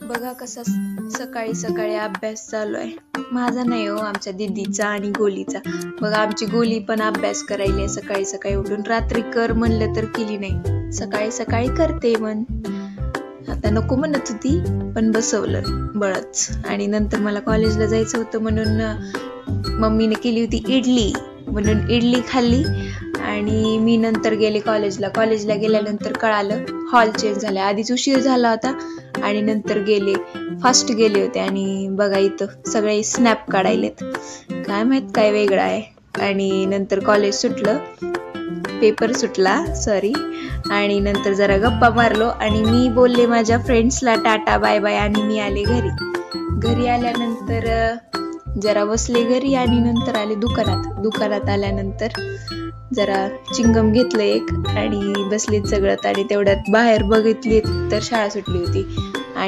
बघा कसा सकाळी सकाळी अभ्यास चालू आहे. माझा नाही हो, आमच्या दीदीचा आणि गोलीचा. बघा आमची गोली पण अभ्यास करायली सकाळी सकाळी उठून. रात्री कर म्हणलं तर केली नाही, सकाळी सकाळी करते म्हण. आता नको म्हणत होती पण बसवलं बळच. आणि नंतर मला कॉलेजला जायचं होतं म्हणून मम्मीने केली होती इडली, म्हणून इडली खाल्ली. आणि मी नंतर गेले कॉलेजला गेल्यानंतर कळालं हॉल चेंज झाला. आधीच उशीर झाला होता आणि नंतर फास्ट गेले होते. आणि बघा इथं सगळे स्नॅप काढायलेत, काय माहित काय वेगळं आहे. आणि नंतर कॉलेज सुटलं, पेपर सुटला सॉरी. आणि नंतर जरा गप्पा मारलो आणि मी बोलले माझ्या फ्रेंड्सला टाटा बाय बाय. आणि मी आले घरी आल्यानंतर जरा बसले घरी आणि नंतर आले दुकानात आल्यानंतर जरा चिंगम घेतलं एक आणि बसलीत सगळं. आणि तेवढ्यात बाहेर बघितली तर शाळा सुटली होती. आणि